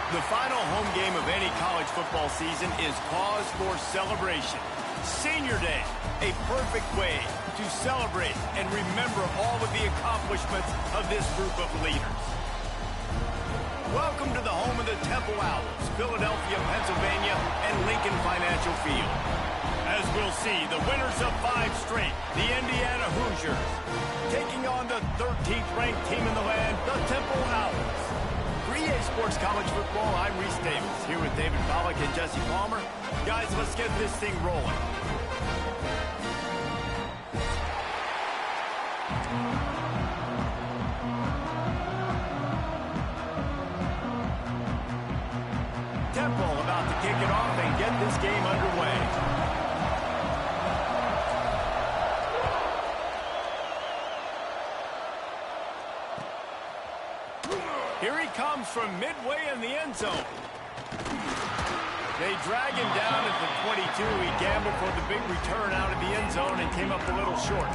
The final home game of any college football season is cause for celebration. Senior Day, a perfect way to celebrate and remember all of the accomplishments of this group of leaders. Welcome to the home of the Temple Owls, Philadelphia, Pennsylvania, and Lincoln Financial Field. As we'll see, the winners of 5 straight, the Indiana Hoosiers, taking on the 13th ranked team in the land, the Temple Owls. For EA Sports College Football, I'm Reese Davis, here with David Pollack and Jesse Palmer. Guys, let's get this thing rolling. Temple about to kick it off and get this game underway. Here he comes from midway in the end zone. They drag him down at the 22. He gambled for the big return out of the end zone and came up a little short.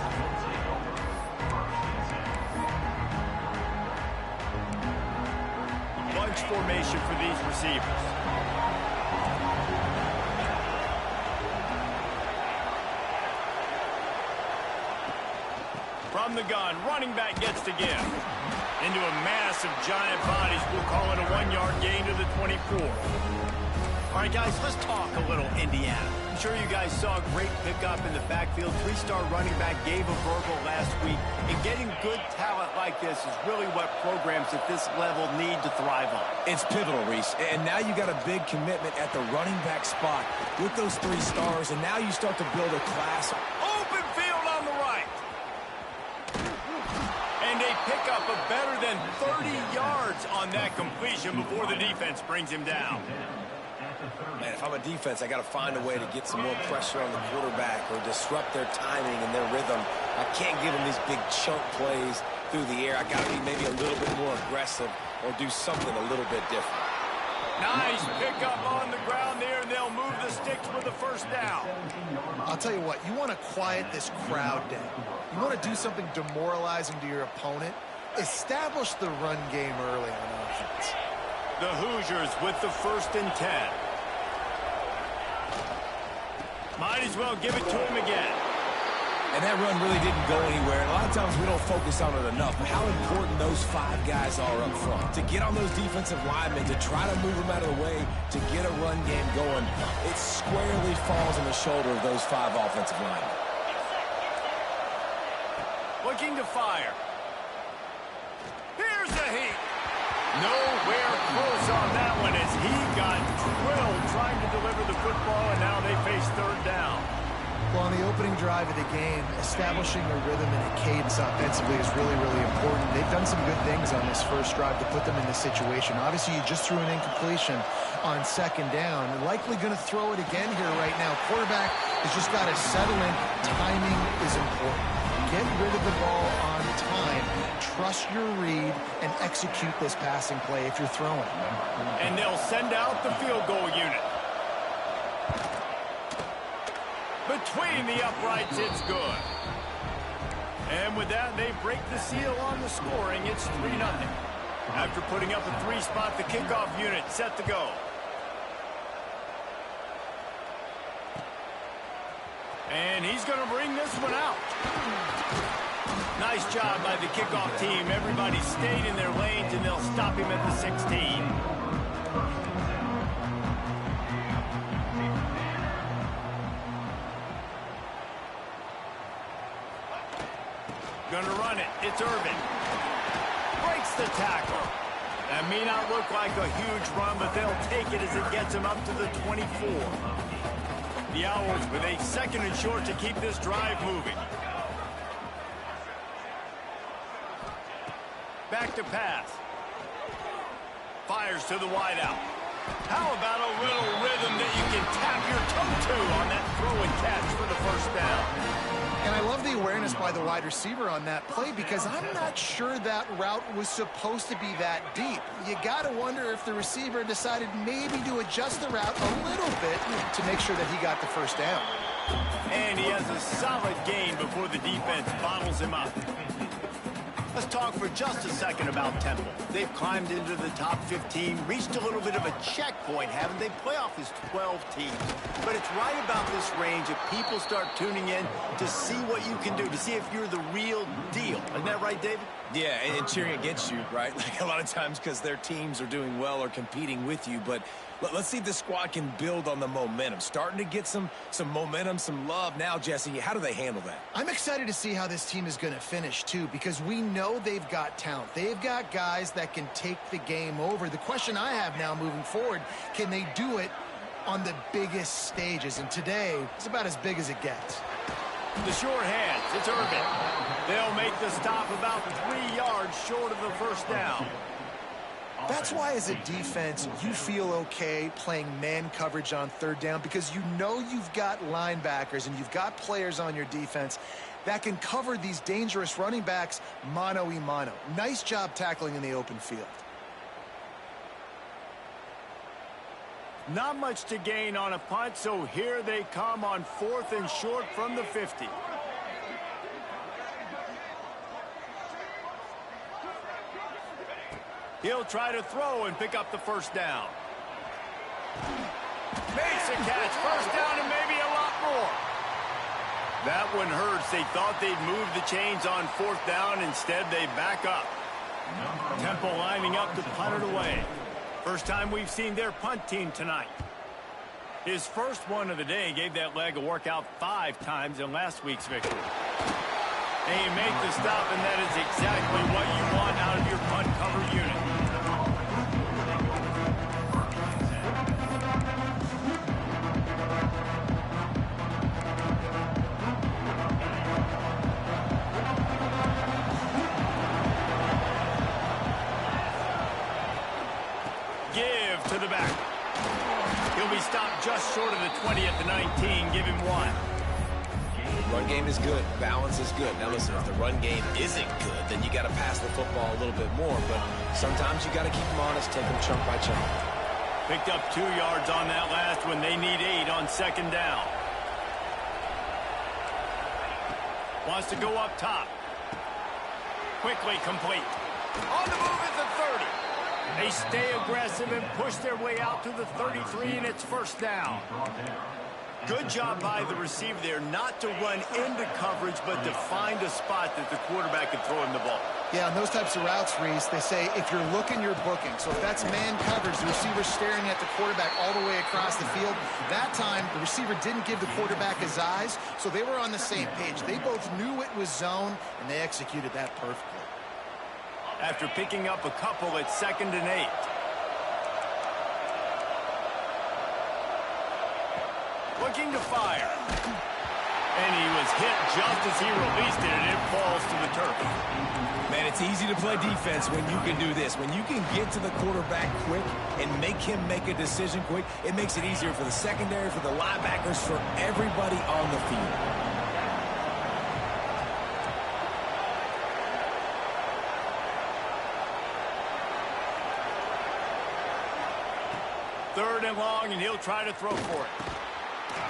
Bunch formation for these receivers. From the gun, running back gets to give. Into a mass of giant bodies. We'll call it a 1-yard gain to the 24. All right, guys, let's talk a little Indiana. I'm sure you guys saw a great pickup in the backfield. 3-star running back gave a verbal last week. And getting good talent like this is really what programs at this level need to thrive on. It's pivotal, Reese. And now you got a big commitment at the running back spot with those 3 stars. And now you start to build a class. Open field on the right. And a pickup of better than 30 yards on that completion before the defense brings him down. Man, if I'm a defense, I got to find a way to get some more pressure on the quarterback or disrupt their timing and their rhythm. I can't give them these big chunk plays through the air. I got to be maybe a little bit more aggressive or do something a little bit different. Nice pickup on the ground there, and they'll move the sticks with the first down. I'll tell you what, you want to quiet this crowd down. You want to do something demoralizing to your opponent. Establish the run game early on offense. The Hoosiers with the 1st and 10. Might as well give it to him again. And that run really didn't go anywhere. And a lot of times we don't focus on it enough. But how important those 5 guys are up front. To get on those defensive linemen, to try to move them out of the way, to get a run game going, it squarely falls on the shoulder of those 5 offensive linemen. Looking to fire. Here's the heat. Nowhere close on that one as he got drilled trying to deliver the football, and now they face 3rd down. Well, on the opening drive of the game, establishing a rhythm and a cadence offensively is really, really important. They've done some good things on this first drive to put them in this situation. Obviously, you just threw an incompletion on 2nd down. They're likely going to throw it again here right now. Quarterback has just got to settle in. Timing is important. Get rid of the ball on time. Trust your read and execute this passing play if you're throwing. And they'll send out the field goal unit. Between the uprights, it's good. And with that, they break the seal on the scoring. It's 3-0. After putting up a 3 spot, the kickoff unit set to go. And he's going to bring this one out. Nice job by the kickoff team. Everybody stayed in their lanes, and they'll stop him at the 16. Gonna run it. It's Irvin. Breaks the tackle. That may not look like a huge run, but they'll take it as it gets him up to the 24. The Owls with a 2nd and short to keep this drive moving. Back to pass. Fires to the wideout. How about a little rhythm that you can tap your toe to on that throw and catch for the 1st down? And I love the awareness by the wide receiver on that play because I'm not sure that route was supposed to be that deep. You got to wonder if the receiver decided maybe to adjust the route a little bit to make sure that he got the 1st down. And he has a solid gain before the defense bottles him up. Let's talk for just a second about Temple. They've climbed into the top 15, reached a little bit of a checkpoint, haven't they? Playoff is 12 teams. But it's right about this range that people start tuning in to see what you can do, to see if you're the real deal. Isn't that right, David? Yeah, and cheering against you, right? Like a lot of times because their teams are doing well or competing with you. But let's see if the squad can build on the momentum. Starting to get some momentum, some love. Now, Jesse, how do they handle that? I'm excited to see how this team is going to finish, too, because we know they've got talent. They've got guys that can take the game over. The question I have now moving forward, can they do it on the biggest stages? And today, it's about as big as it gets. The short hands, it's Urban. They'll make the stop about 3 yards short of the first down. That's why, as a defense, you feel okay playing man coverage on third down, because you know you've got linebackers and you've got players on your defense that can cover these dangerous running backs mano-a-mano. Nice job tackling in the open field. Not much to gain on a punt, so here they come on 4th and short from the 50. He'll try to throw and pick up the first down. Makes a catch. First down and maybe a lot more. That one hurts. They thought they'd move the chains on 4th down. Instead, they back up. Temple lining up to punt it away. First time we've seen their punt team tonight. His first one of the day gave that leg a workout 5 times in last week's victory. And you make the stop, and that is exactly what you want out of your punt cover unit. Give to the back. He'll be stopped just short of the 20 at the 19. Give him 1. Run game is good. Balance is good. Now, listen, if the run game isn't good, then you got to pass the football a little bit more. But sometimes you got to keep them honest, take them chunk by chunk. Picked up 2 yards on that last one. They need 8 on 2nd down. Wants to go up top. Quickly complete. On the move at the 30. They stay aggressive and push their way out to the 33, and it's first down. Good job by the receiver there not to run into coverage, but to find a spot that the quarterback can throw him the ball. Yeah, on those types of routes, Reese, they say if you're looking, you're booking. So if that's man coverage, the receiver's staring at the quarterback all the way across the field. That time, the receiver didn't give the quarterback his eyes, so they were on the same page. They both knew it was zone, and they executed that perfectly. After picking up a couple at 2nd and 8. Looking to fire. And he was hit just as he released it, and it falls to the turf. Man, it's easy to play defense when you can do this. When you can get to the quarterback quick and make him make a decision quick, it makes it easier for the secondary, for the linebackers, for everybody on the field. Third and long, and he'll try to throw for it.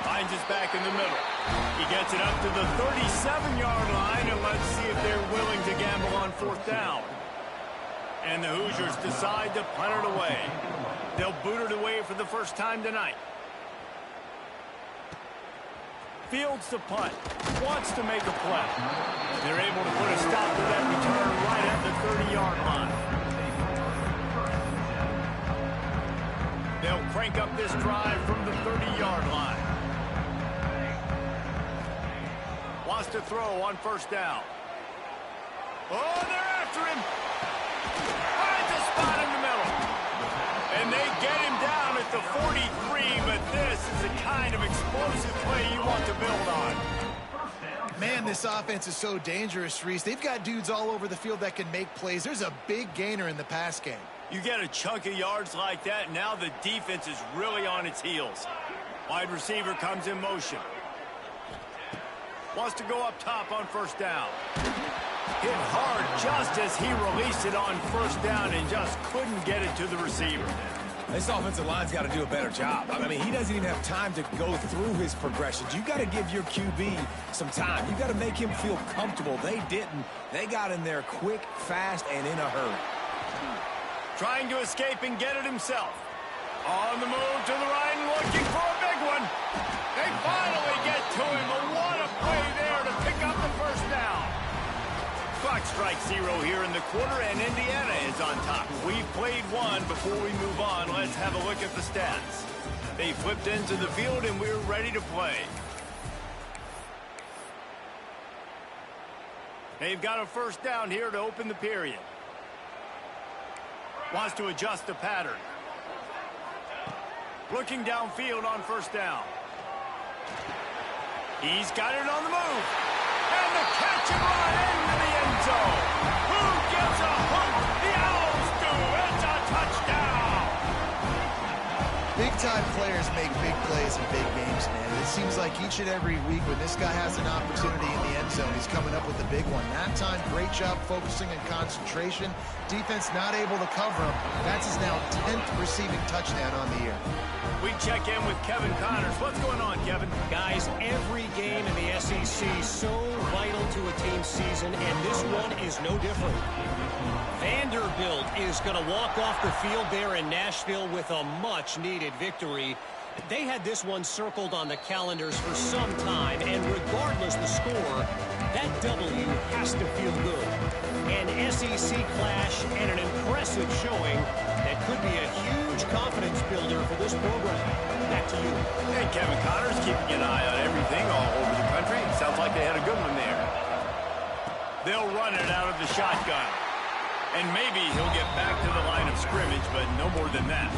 Finds his back in the middle. He gets it up to the 37-yard line, and let's see if they're willing to gamble on 4th down. And the Hoosiers decide to punt it away. They'll boot it away for the first time tonight. Fields the punt. Wants to make a play. They're able to put a stop to that return right at the 30-yard line. They'll crank up this drive from the 30-yard line. Wants to throw on 1st down. Oh, they're after him. Finds a spot in the middle. And they get him down at the 43, but this is the kind of explosive play you want to build on. Man, this offense is so dangerous, Reese. They've got dudes all over the field that can make plays. There's a big gainer in the pass game. You get a chunk of yards like that, now the defense is really on its heels. Wide receiver comes in motion. Wants to go up top on 1st down. Hit hard just as he released it on 1st down and just couldn't get it to the receiver. This offensive line's got to do a better job. I mean, he doesn't even have time to go through his progressions. You got to give your QB some time. You got to make him feel comfortable. They didn't. They got in there quick, fast, and in a hurry. Trying to escape and get it himself. On the move to the right and looking for a big one. They finally get to him, but what a play there to pick up the first down. Clock strikes 0 here in the quarter, and Indiana is on top. We've played one. Before we move on, let's have a look at the stats. They flipped into the field, and we're ready to play. They've got a first down here to open the period. Wants to adjust the pattern. Looking downfield on first down. He's got it on the move. And the catch and run into the end zone. Who gives a hoot? The Owls do. It's a touchdown. Big-time players make big plays in big games, man. It seems like each and every week when this guy has an opportunity in the end zone, he's coming up with a big one. That time, great job focusing and concentration. Defense not able to cover him. That's his now 10th receiving touchdown on the year. We check in with Kevin Connors. What's going on, Kevin? Guys, every game in the SEC so vital to a team's season, and this one is no different. Vanderbilt is going to walk off the field there in Nashville with a much-needed victory. They had this one circled on the calendars for some time, and regardless the score, that W has to feel good. An SEC clash and an impressive showing that could be a huge confidence builder for this program. Back to you. Hey, Kevin Connors, keeping an eye on everything all over the country. Sounds like they had a good one there. They'll run it out of the shotgun. And maybe he'll get back to the line of scrimmage, but no more than that.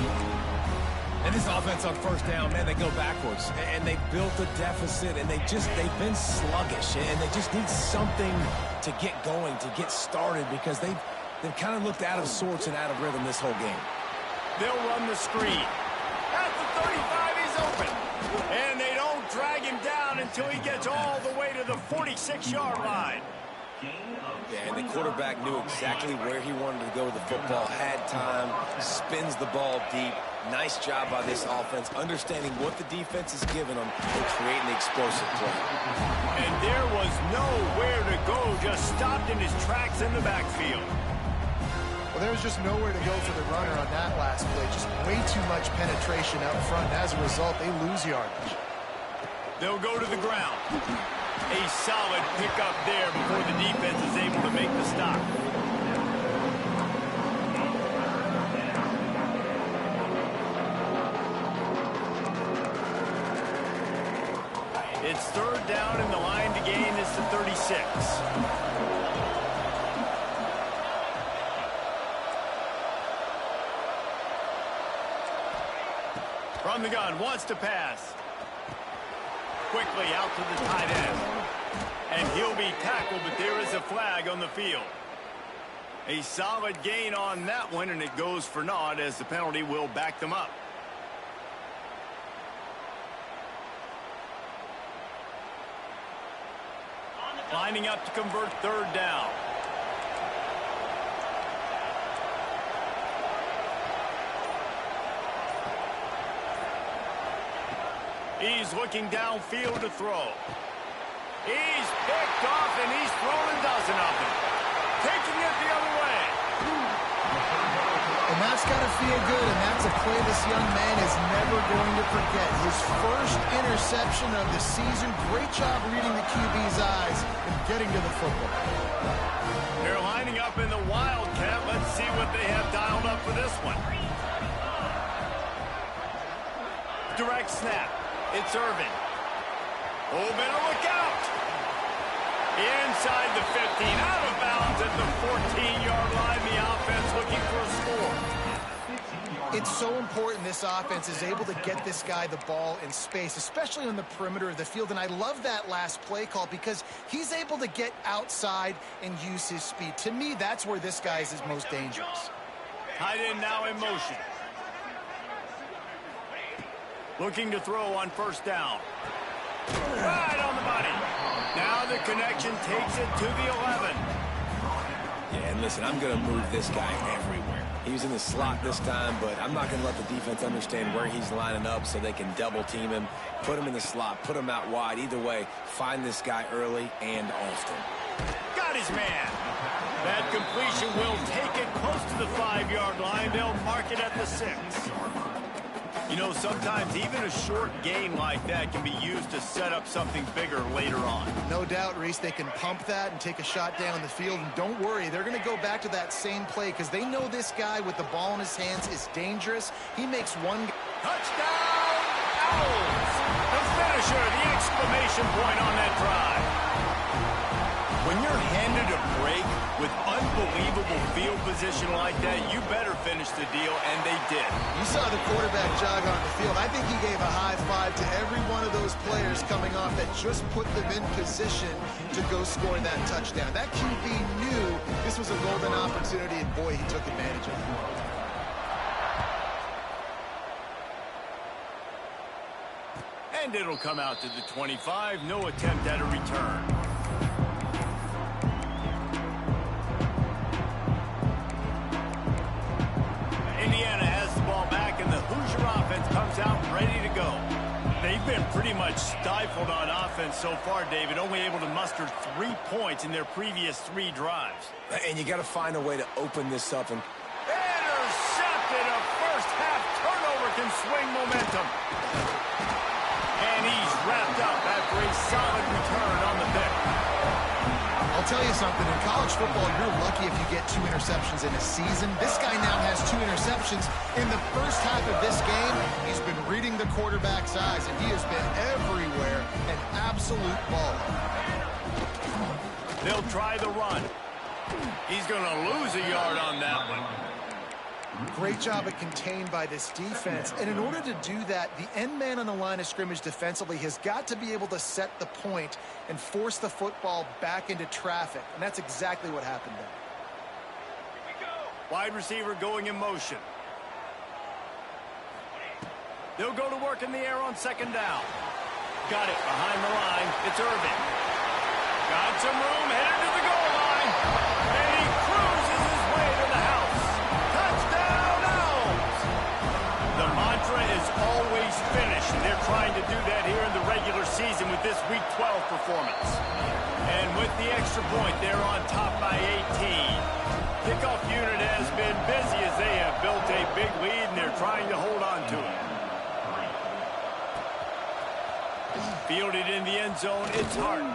And this offense on first down, man, they go backwards. And they built a deficit, and they've been sluggish. And they just need something to get going, to get started, because they've kind of looked out of sorts and out of rhythm this whole game. They'll run the screen. At the 35, he's open. And they don't drag him down until he gets all the way to the 46-yard line. Yeah, and the quarterback knew exactly where he wanted to go with the football, had time, spins the ball deep. Nice job by this offense, understanding what the defense is giving them and creating the explosive play. And there was nowhere to go, just stopped in his tracks in the backfield. Well, there was just nowhere to go for the runner on that last play. Just way too much penetration up front. As a result, they lose yardage. They'll go to the ground. A solid pickup there before the defense is able to make the stop. It's third down, and the line to gain is the 36. From the gun, wants to pass. Quickly out to the tight end. And he'll be tackled, but there is a flag on the field. A solid gain on that one, and it goes for naught as the penalty will back them up. Lining up to convert third down. He's looking downfield to throw. He's picked off, and he's thrown a dozen of them. Taking it the other way. And that's got to feel good, and that's a play this young man is never going to forget. His first interception of the season. Great job reading the QB's eyes and getting to the football. They're lining up in the Wildcat. Let's see what they have dialed up for this one. Direct snap. It's Irvin. Oh, better look out. Inside the 15, out of bounds at the 14-yard line. The offense looking for a score. It's so important this offense is able to get this guy the ball in space, especially on the perimeter of the field. And I love that last play call because he's able to get outside and use his speed. To me, that's where this guy is his most dangerous. Tight end now in motion. Looking to throw on first down. Right on the money. Now the connection takes it to the 11. Yeah, and listen, I'm going to move this guy everywhere. He was in the slot this time, but I'm not going to let the defense understand where he's lining up so they can double team him, put him in the slot, put him out wide. Either way, find this guy early and often. Got his man. That completion will take it close to the 5-yard line. They'll mark it at the 6. You know, sometimes even a short gain like that can be used to set up something bigger later on. No doubt, Reese, they can pump that and take a shot down the field. And don't worry, they're going to go back to that same play because they know this guy with the ball in his hands is dangerous. He makes one... Touchdown! Owls! The finisher, the exclamation point on that drive. When you're handed a break with unbelievable field position like that, you better finish the deal, and they did. You saw the quarterback jog on the field. I think he gave a high five to every one of those players coming off that just put them in position to go score that touchdown. That QB knew this was a golden opportunity, and boy, he took advantage of it. And it'll come out to the 25. No attempt at a return. Indiana has the ball back, and the Hoosier offense comes out ready to go. They've been pretty much stifled on offense so far, David, only able to muster 3 points in their previous 3 drives. And you got to find a way to open this up. And intercepted. A first-half turnover can swing momentum. And he's wrapped up after a solid return on the pick. I'll tell you something, in college football, you're lucky if you get 2 interceptions in a season. This guy now has 2 interceptions. In the first half of this game, he's been reading the quarterback's eyes, and he has been everywhere, an absolute baller. They'll try the run. He's going to lose a yard on that one. Great job at contained by this defense. And in order to do that, the end man on the line of scrimmage defensively has got to be able to set the point and force the football back into traffic. And that's exactly what happened there. Wide receiver going in motion. They'll go to work in the air on 2nd down. Got it behind the line. It's Irvin. Got some room, headed to the goal line. And he cruises his way to the house. Touchdown, Owls! The mantra is always finish, and they're trying to do that here in the regular season with this Week 12 performance. And with the extra point, they're on top by 18. Kickoff unit has been busy as they have built a big lead, and they're trying to hold on to it. Fielded in the end zone, it's Harden.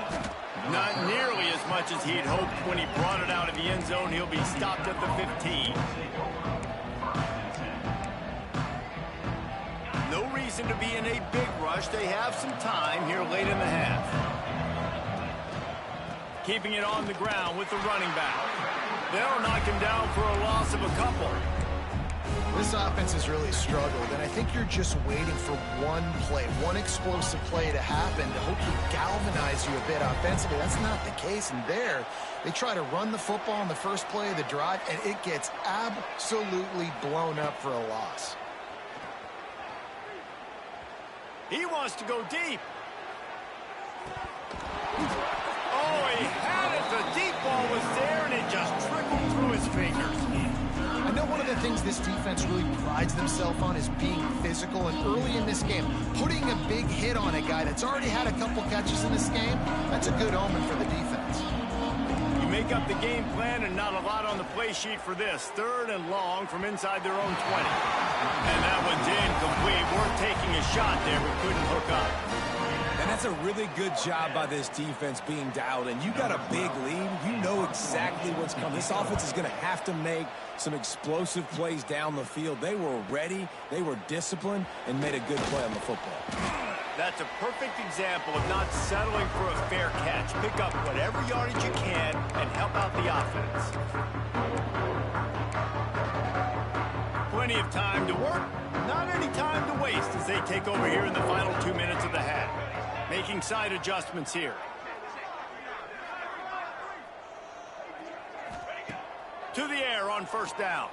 Not nearly as much as he'd hoped when he brought it out of the end zone. He'll be stopped at the 15. No reason to be in a big rush. They have some time here late in the half. Keeping it on the ground with the running back. They'll knock him down for a loss of a couple. This offense has really struggled, and I think you're just waiting for one play, one explosive play to happen to hopefully galvanize you a bit offensively. That's not the case, and there, they try to run the football in the first play of the drive, and it gets absolutely blown up for a loss. He wants to go deep. Oh, he had it. The deep ball was there, and it just trickled through his fingers. I know one of the things this defense really prides themselves on is being physical, and early in this game, putting a big hit on a guy that's already had a couple catches in this game, that's a good omen for the defense. You make up the game plan and not a lot on the play sheet for this. 3rd and long from inside their own 20. And that one's incomplete. Worth taking a shot there, but couldn't hook up. And that's a really good job by this defense being dialed in. You got a big lead. You know exactly what's coming. This offense is going to have to make some explosive plays down the field. They were ready, they were disciplined, and made a good play on the football. That's a perfect example of not settling for a fair catch. Pick up whatever yardage you can and help out the offense. Plenty of time to work, not any time to waste as they take over here in the final 2 minutes of the half. Making side adjustments here. To the air on 1st down.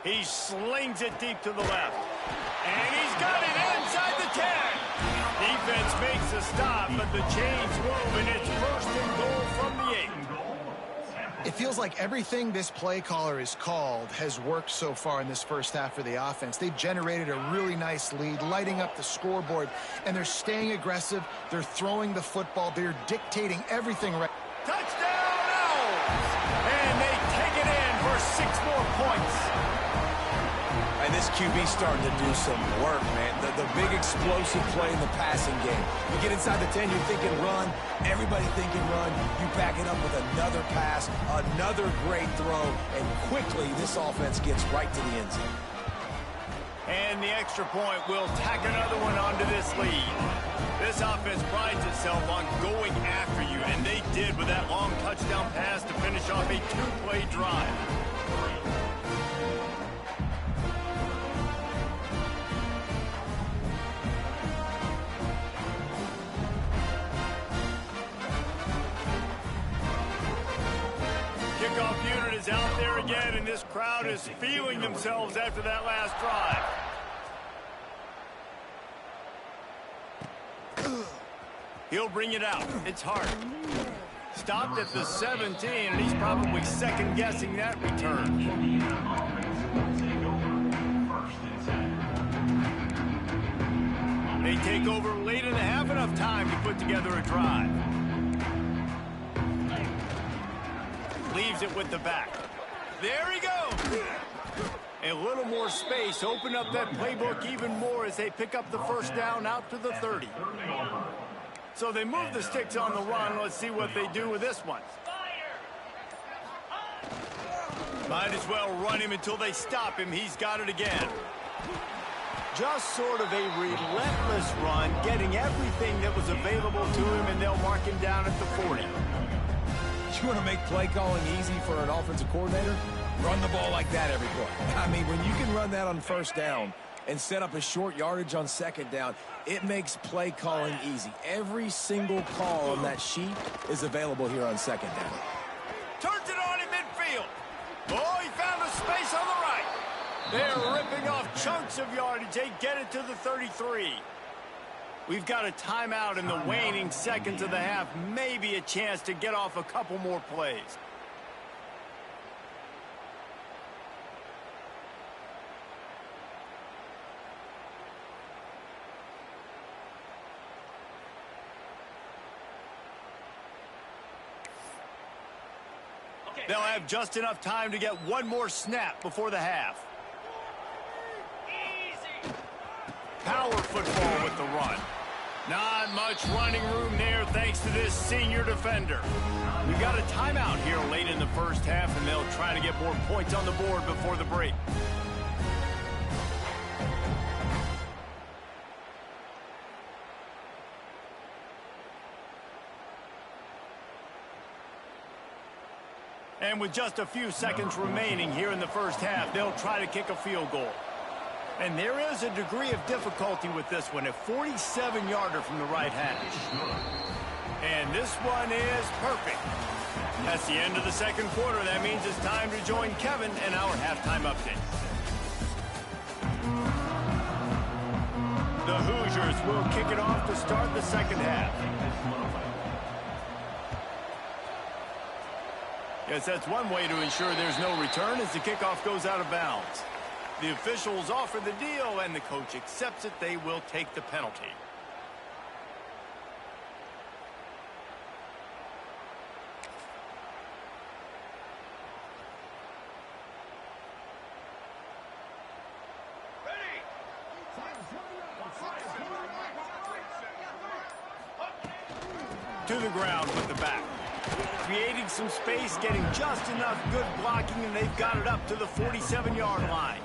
He slings it deep to the left. And he's got it inside the 10. Defense makes a stop, but the chains move, and it's 1st and goal from the 8. It feels like everything this play caller has called has worked so far in this first half for the offense. They've generated a really nice lead, lighting up the scoreboard, and they're staying aggressive. They're throwing the football. They're dictating everything right. Touchdown, Owls! And they take it in for 6 more points. And this QB starting to do some work, man. The big explosive play in the passing game. You get inside the 10, you're thinking run. Everybody thinking run. You back it up with another pass, another great throw, and quickly this offense gets right to the end zone. And the extra point will tack another one onto this lead. This offense prides itself on going after you, and they did with that long touchdown pass to finish off a 2-play drive. Kickoff unit is out there again, and this crowd is feeling themselves after that last drive. He'll bring it out. It's hard. Stopped at the 17, and he's probably second-guessing that return. They take over late in the half, enough time to put together a drive. Leaves it with the back. There he goes. A little more space. Open up that playbook even more as they pick up the first down out to the 30. So they move the sticks on the run. Let's see what they do with this one. Might as well run him until they stop him. He's got it again. Just sort of a relentless run, getting everything that was available to him, and they'll mark him down at the 40. You want to make play calling easy for an offensive coordinator? Run the ball like that every play. I mean, when you can run that on first down and set up a short yardage on second down, it makes play calling easy. Every single call on that sheet is available here on second down. Turns it on in midfield. Oh, he found a space on the right. They're ripping off chunks of yardage. They get it to the 33. We've got a timeout in the waning seconds of the half. Maybe a chance to get off a couple more plays. They'll have just enough time to get one more snap before the half. Power football with the run. Not much running room there thanks to this senior defender. We've got a timeout here late in the first half, and they'll try to get more points on the board before the break. And with just a few seconds remaining here in the first half, they'll try to kick a field goal. And there is a degree of difficulty with this one, a 47-yarder from the right hash. And this one is perfect. That's the end of the second quarter. That means it's time to join Kevin in our halftime update. The Hoosiers will kick it off to start the second half. Yes, that's one way to ensure there's no return as the kickoff goes out of bounds. The officials offer the deal, and the coach accepts it. They will take the penalty. To the ground with the back. Creating some space, getting just enough good blocking, and they've got it up to the 47-yard line.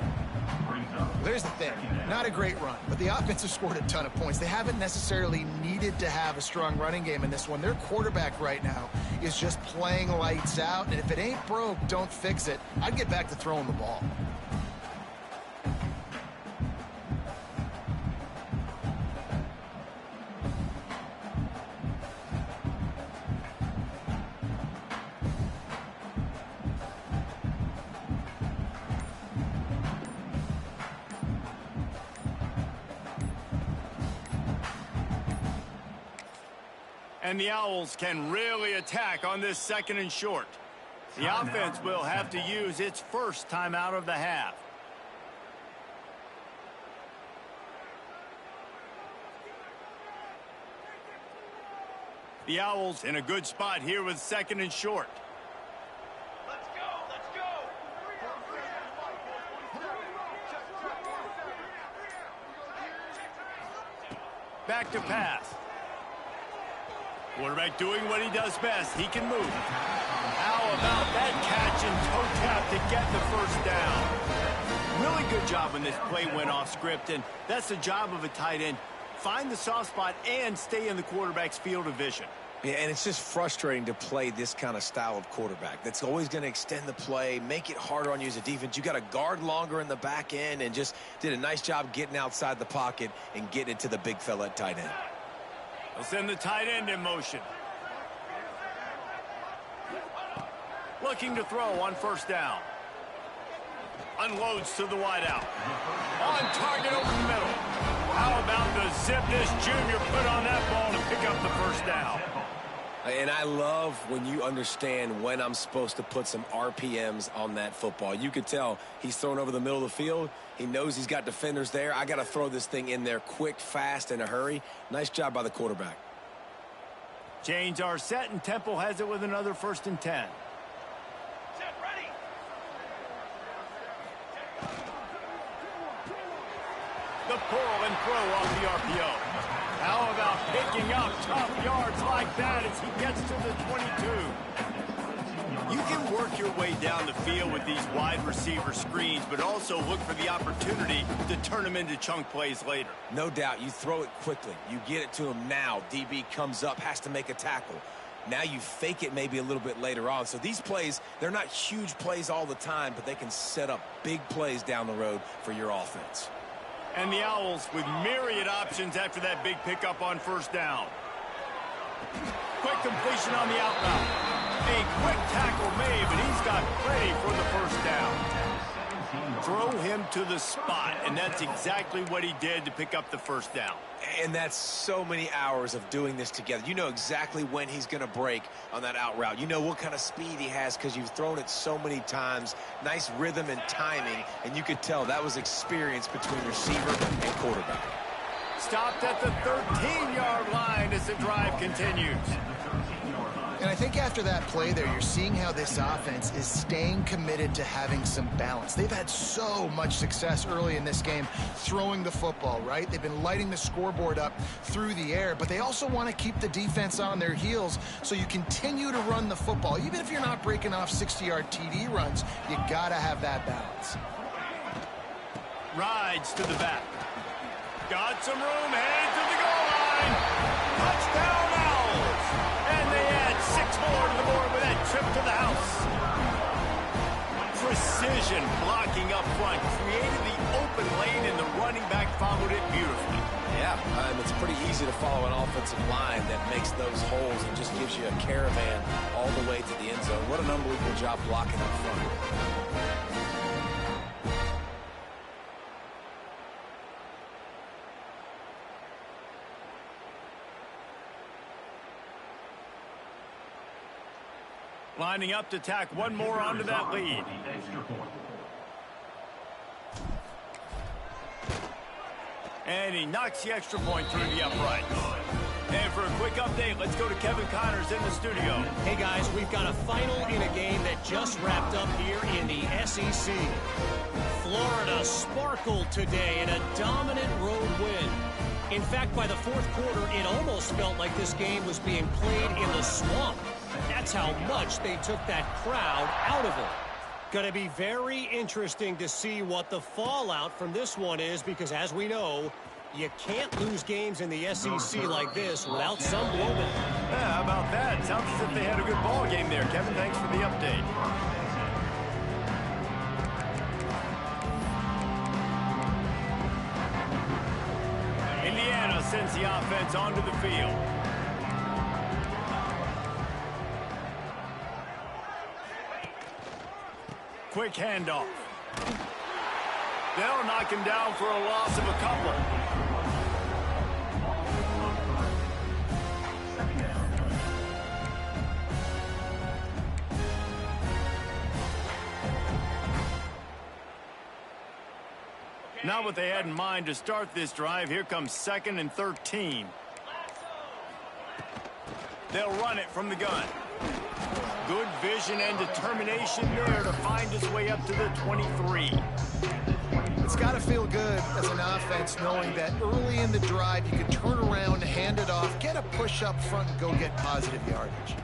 There's the thing. Not a great run, but the offense has scored a ton of points. They haven't necessarily needed to have a strong running game in this one. Their quarterback right now is just playing lights out, and if it ain't broke, don't fix it. I'd get back to throwing the ball. And the Owls can really attack on this second and short. The offense will have to use its first timeout of the half. The Owls in a good spot here with 2nd and short. Let's go, let's go. Back to pass. Quarterback doing what he does best. He can move. How about that catch and toe tap to get the first down? Really good job when this play went off script, and that's the job of a tight end. Find the soft spot and stay in the quarterback's field of vision. Yeah, and it's just frustrating to play this kind of style of quarterback. That's always going to extend the play, make it harder on you as a defense. You got to guard longer in the back end, and just did a nice job getting outside the pocket and getting it to the big fella at tight end. They'll send the tight end in motion. Looking to throw on 1st down. Unloads to the wideout. On target over the middle. How about the zip this junior put on that ball to pick up the 1st down? And I love when you understand when I'm supposed to put some RPMs on that football. You could tell he's thrown over the middle of the field. He knows he's got defenders there. I got to throw this thing in there quick, fast, in a hurry. Nice job by the quarterback. Chains are set, and Temple has it with another 1st and 10. Set, ready. The pull and throw off the RPO. How about picking up tough yards like that as he gets to the 22? You can work your way down the field with these wide receiver screens, but also look for the opportunity to turn them into chunk plays later. No doubt. You throw it quickly. You get it to him now. DB comes up, has to make a tackle. Now you fake it maybe a little bit later on. So these plays, they're not huge plays all the time, but they can set up big plays down the road for your offense. And the Owls with myriad options after that big pickup on 1st down. Quick completion on the out route. A quick tackle made, but he's got plenty for the 1st down. Throw him to the spot, and that's exactly what he did to pick up the 1st down. And that's so many hours of doing this together. You know exactly when he's going to break on that out route. You know what kind of speed he has because you've thrown it so many times. Nice rhythm and timing, and you could tell that was experience between receiver and quarterback. Stopped at the 13-yard line as the drive continues. And I think after that play there, you're seeing how this offense is staying committed to having some balance. They've had so much success early in this game throwing the football, right? They've been lighting the scoreboard up through the air, but they also want to keep the defense on their heels, so you continue to run the football. Even if you're not breaking off 60-yard TD runs, you got to have that balance. Rides to the back. Got some room, headed to the goal line. Touchdown Owls! And they add 6 more to the board with that trip to the house. Precision blocking up front created the open lane, and the running back followed it beautifully. Yeah, it's pretty easy to follow an offensive line that makes those holes and just gives you a caravan all the way to the end zone. What an unbelievable job blocking up front. Lining up to tack one more onto that lead. And he knocks the extra point through the uprights. And for a quick update, let's go to Kevin Connors in the studio. Hey, guys, we've got a final in a game that just wrapped up here in the SEC. Florida sparkled today in a dominant road win. In fact, by the 4th quarter, it almost felt like this game was being played in the swamp. That's how much they took that crowd out of it. Going to be very interesting to see what the fallout from this one is, because as we know, you can't lose games in the SEC like this without some blowing. Yeah, how about that? Sounds as if they had a good ball game there. Kevin, thanks for the update. Indiana sends the offense onto the field. Quick handoff. They'll knock him down for a loss of a couple. Not what they had in mind to start this drive. Here comes 2nd and 13. They'll run it from the gun. Good vision and determination there to find his way up to the 23. It's got to feel good as an offense knowing that early in the drive you can turn around, hand it off, get a push up front, and go get positive yardage.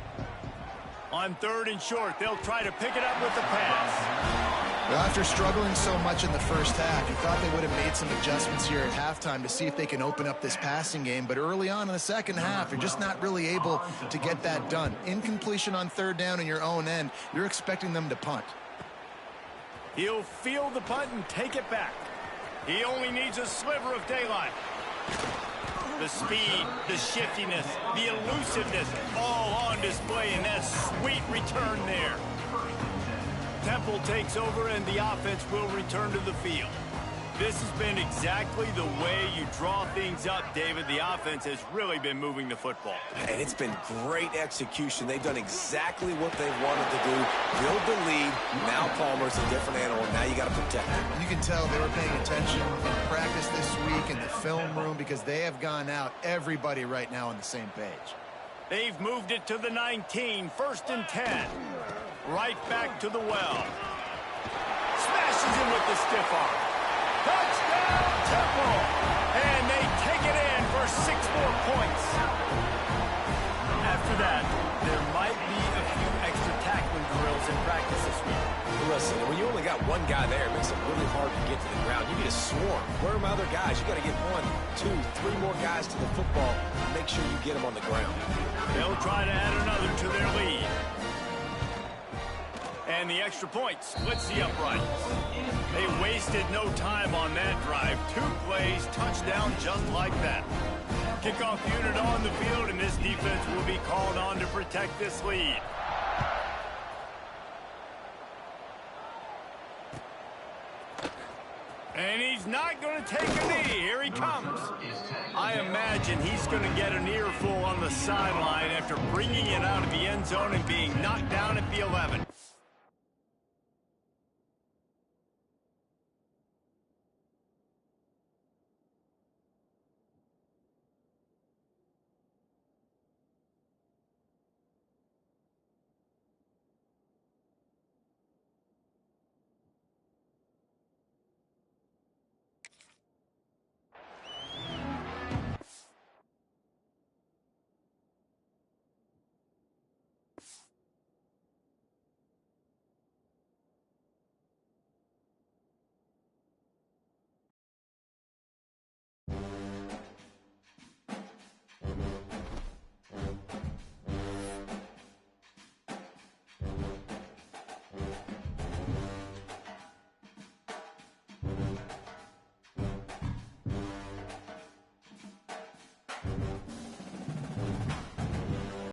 On 3rd and short, they'll try to pick it up with the pass. Well, after struggling so much in the first half, you thought they would have made some adjustments here at halftime to see if they can open up this passing game. But early on in the second half, you're just not really able to get that done. Incompletion on 3rd down in your own end, you're expecting them to punt. He'll field the punt and take it back. He only needs a sliver of daylight. The speed, the shiftiness, the elusiveness, all on display in that sweet return there. Temple takes over and the offense will return to the field. This has been exactly the way you draw things up, David. The offense has really been moving the football. And it's been great execution. They've done exactly what they've wanted to do. Build the lead. Now Palmer's a different animal. Now you got to protect him. You can tell they were paying attention in practice this week in the film room because they have gone out, everybody right now on the same page. They've moved it to the 19, 1st and 10. Right back to the well. Smashes him with the stiff arm. Touchdown, Temple! And they take it in for 6 more points. After that, there might be a few extra tackling drills in practice this week. Listen, when you only got one guy there, it makes it really hard to get to the ground. You need a swarm. Where are my other guys? You got to get 1, 2, 3 more guys to the football. Make sure you get them on the ground. They'll try to add another to their lead. And the extra point splits the uprights. They wasted no time on that drive. 2 plays, touchdown just like that. Kickoff unit on the field, and this defense will be called on to protect this lead. And he's not going to take a knee. Here he comes. I imagine he's going to get an earful on the sideline after bringing it out of the end zone and being knocked down at the 11.